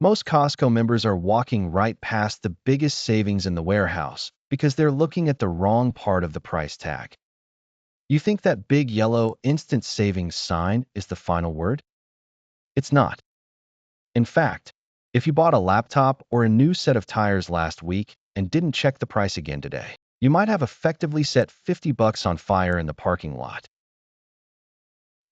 Most Costco members are walking right past the biggest savings in the warehouse because they're looking at the wrong part of the price tag. You think that big yellow instant savings sign is the final word? It's not. In fact, if you bought a laptop or a new set of tires last week and didn't check the price again today, you might have effectively set $50 on fire in the parking lot.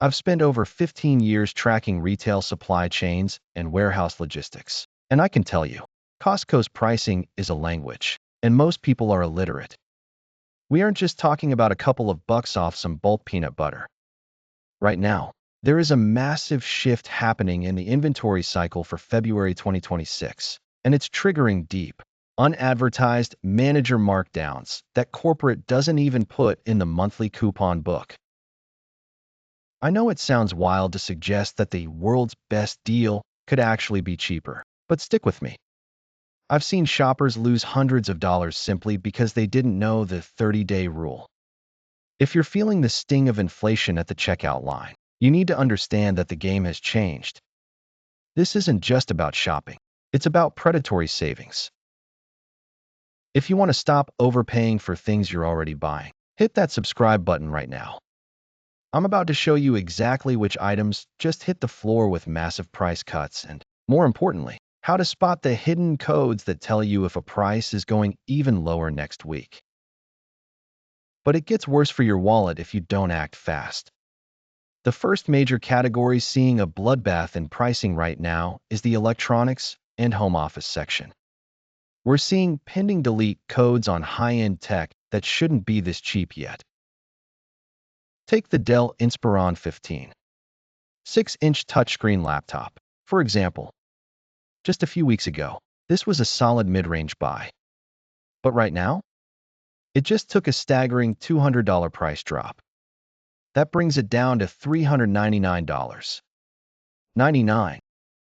I've spent over 15 years tracking retail supply chains and warehouse logistics, and I can tell you, Costco's pricing is a language, and most people are illiterate. We aren't just talking about a couple of bucks off some bulk peanut butter. Right now, there is a massive shift happening in the inventory cycle for February 2026, and it's triggering deep, unadvertised manager markdowns that corporate doesn't even put in the monthly coupon book. I know it sounds wild to suggest that the world's best deal could actually be cheaper, but stick with me. I've seen shoppers lose hundreds of dollars simply because they didn't know the 30-day rule. If you're feeling the sting of inflation at the checkout line, you need to understand that the game has changed. This isn't just about shopping. It's about predatory savings. If you want to stop overpaying for things you're already buying, hit that subscribe button right now. I'm about to show you exactly which items just hit the floor with massive price cuts and, more importantly, how to spot the hidden codes that tell you if a price is going even lower next week. But it gets worse for your wallet if you don't act fast. The first major category seeing a bloodbath in pricing right now is the electronics and home office section. We're seeing pending delete codes on high-end tech that shouldn't be this cheap yet. Take the Dell Inspiron 15, 6-inch touchscreen laptop, for example. Just a few weeks ago, this was a solid mid-range buy. But right now, it just took a staggering $200 price drop. That brings it down to $399.99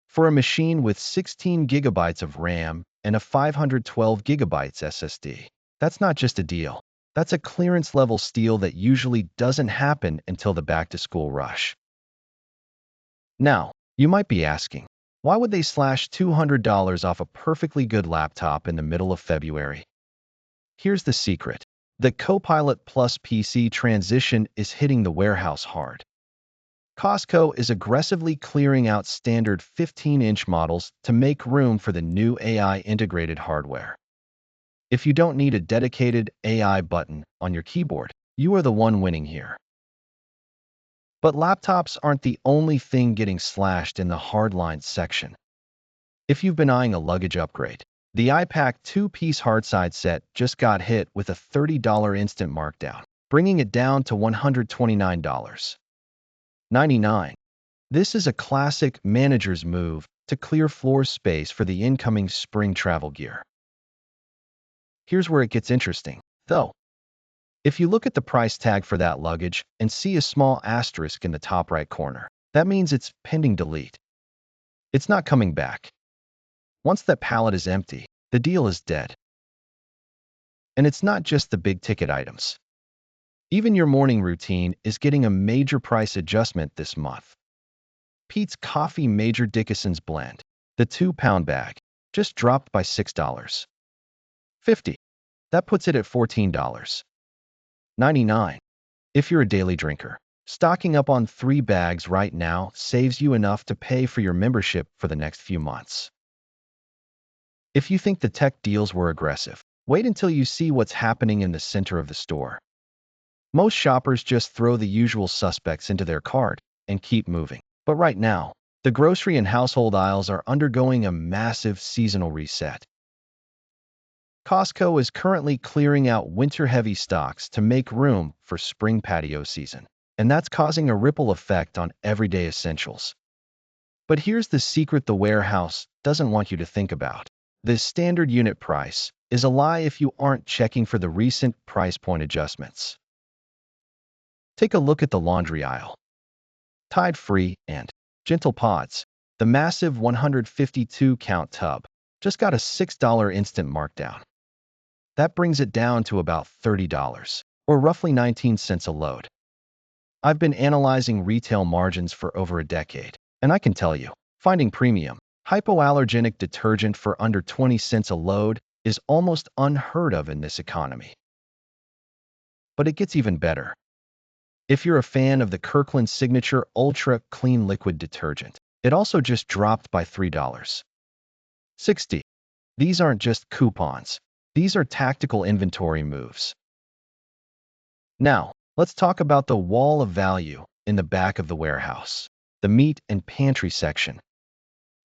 for a machine with 16 gigabytes of RAM and a 512 gigabytes SSD. That's not just a deal. That's a clearance-level steal that usually doesn't happen until the back-to-school rush. Now, you might be asking, why would they slash $200 off a perfectly good laptop in the middle of February? Here's the secret. The Copilot Plus PC transition is hitting the warehouse hard. Costco is aggressively clearing out standard 15-inch models to make room for the new AI-integrated hardware. If you don't need a dedicated AI button on your keyboard, you are the one winning here. But laptops aren't the only thing getting slashed in the hardline section. If you've been eyeing a luggage upgrade, the iPack 2-piece hardside set just got hit with a $30 instant markdown, bringing it down to $129.99. This is a classic manager's move to clear floor space for the incoming spring travel gear. Here's where it gets interesting, though. If you look at the price tag for that luggage and see a small asterisk in the top right corner, that means it's pending delete. It's not coming back. Once that pallet is empty, the deal is dead. And it's not just the big-ticket items. Even your morning routine is getting a major price adjustment this month. Pete's Coffee Major Dickinson's blend, the 2-pound bag, just dropped by $6.50. That puts it at $14.99. If you're a daily drinker, stocking up on 3 bags right now saves you enough to pay for your membership for the next few months. If you think the tech deals were aggressive, wait until you see what's happening in the center of the store. Most shoppers just throw the usual suspects into their cart and keep moving. But right now, the grocery and household aisles are undergoing a massive seasonal reset. Costco is currently clearing out winter-heavy stocks to make room for spring patio season, and that's causing a ripple effect on everyday essentials. But here's the secret the warehouse doesn't want you to think about. The standard unit price is a lie if you aren't checking for the recent price point adjustments. Take a look at the laundry aisle. Tide Free and Gentle Pods, the massive 152-count tub, just got a $6 instant markdown. That brings it down to about $30, or roughly 19 cents a load. I've been analyzing retail margins for over a decade, and I can tell you, finding premium Hypoallergenic detergent for under 20 cents a load is almost unheard of in this economy. But it gets even better. If you're a fan of the Kirkland Signature Ultra Clean Liquid Detergent, it also just dropped by $3.60. These aren't just coupons. These are tactical inventory moves. Now, let's talk about the wall of value in the back of the warehouse, the meat and pantry section.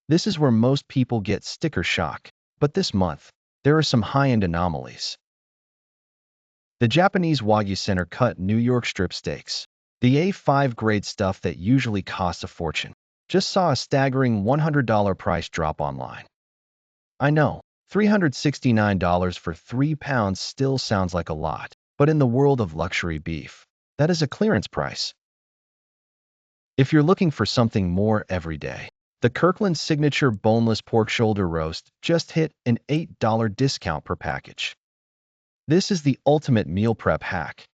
This is where most people get sticker shock, but this month, there are some high-end anomalies. The Japanese Wagyu center-cut New York strip steaks, the A5 grade stuff that usually costs a fortune, just saw a staggering $100 price drop online. I know, $369 for 3 pounds still sounds like a lot, but in the world of luxury beef, that is a clearance price. If you're looking for something more everyday, the Kirkland Signature Boneless Pork Shoulder Roast just hit an $8 discount per package. This is the ultimate meal prep hack.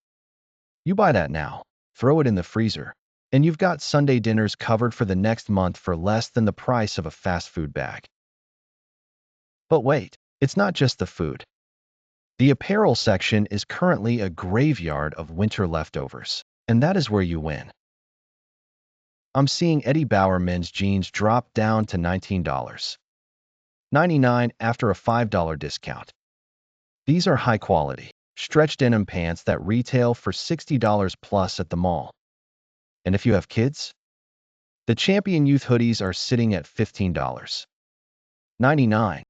You buy that now, throw it in the freezer, and you've got Sunday dinners covered for the next month for less than the price of a fast food bag. But wait, it's not just the food. The apparel section is currently a graveyard of winter leftovers, and that is where you win. I'm seeing Eddie Bauer men's jeans drop down to $19.99 after a $5 discount. These are high-quality, stretch denim pants that retail for $60 plus at the mall. And if you have kids, the Champion Youth hoodies are sitting at $15.99.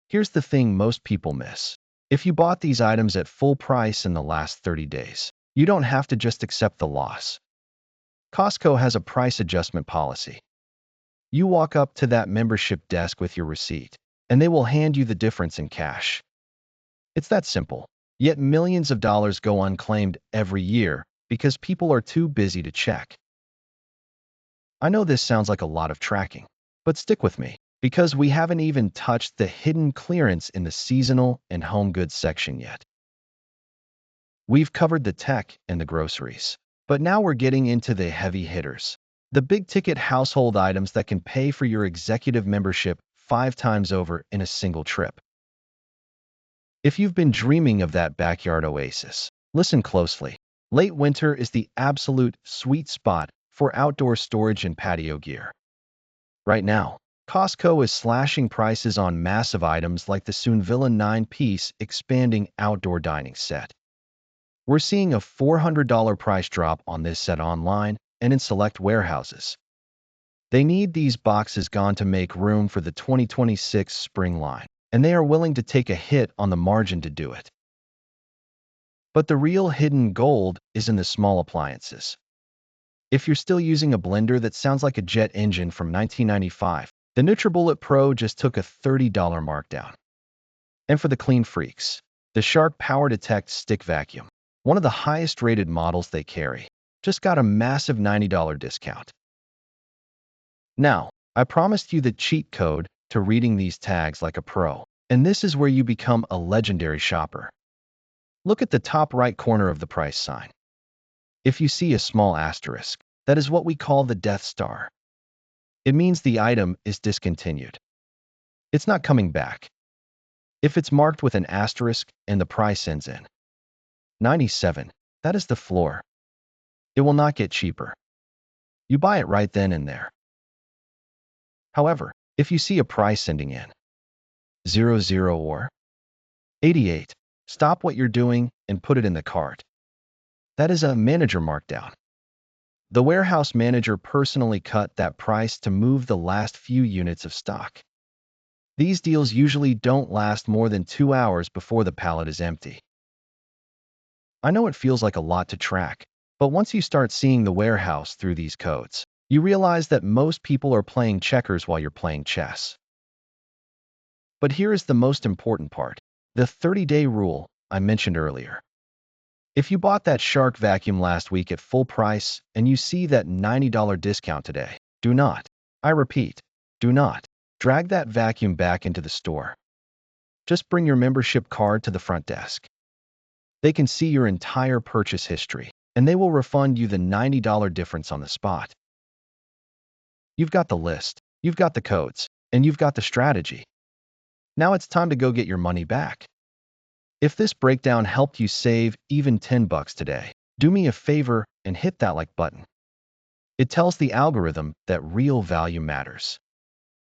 Here's the thing most people miss. If you bought these items at full price in the last 30 days, you don't have to just accept the loss. Costco has a price adjustment policy. You walk up to that membership desk with your receipt, and they will hand you the difference in cash. It's that simple. Yet millions of dollars go unclaimed every year because people are too busy to check. I know this sounds like a lot of tracking, but stick with me, because we haven't even touched the hidden clearance in the seasonal and home goods section yet. We've covered the tech and the groceries, but now we're getting into the heavy hitters, the big-ticket household items that can pay for your executive membership 5 times over in a single trip. If you've been dreaming of that backyard oasis, listen closely. Late winter is the absolute sweet spot for outdoor storage and patio gear. Right now, Costco is slashing prices on massive items like the Soonvilla 9-piece expanding outdoor dining set. We're seeing a $400 price drop on this set online and in select warehouses. They need these boxes gone to make room for the 2026 spring line, and they are willing to take a hit on the margin to do it. But the real hidden gold is in the small appliances. If you're still using a blender that sounds like a jet engine from 1995, the NutriBullet Pro just took a $30 markdown. And for the clean freaks, the Shark Power Detect Stick Vacuum, one of the highest rated models they carry, just got a massive $90 discount. Now, I promised you the cheat code to reading these tags like a pro, and this is where you become a legendary shopper. Look at the top right corner of the price sign. If you see a small asterisk, that is what we call the Death Star. It means the item is discontinued. It's not coming back. If it's marked with an asterisk and the price ends in 97, that is the floor. It will not get cheaper. You buy it right then and there. However, if you see a price ending in 00 or 88, stop what you're doing and put it in the cart. That is a manager markdown. The warehouse manager personally cut that price to move the last few units of stock. These deals usually don't last more than 2 hours before the pallet is empty. I know it feels like a lot to track, but once you start seeing the warehouse through these codes, you realize that most people are playing checkers while you're playing chess. But here is the most important part, the 30-day rule I mentioned earlier. If you bought that Shark vacuum last week at full price and you see that $90 discount today, do not, I repeat, do not, drag that vacuum back into the store. Just bring your membership card to the front desk. They can see your entire purchase history, and they will refund you the $90 difference on the spot. You've got the list. You've got the codes, and you've got the strategy. Now it's time to go get your money back. If this breakdown helped you save even $10 today, do me a favor and hit that like button. It tells the algorithm that real value matters.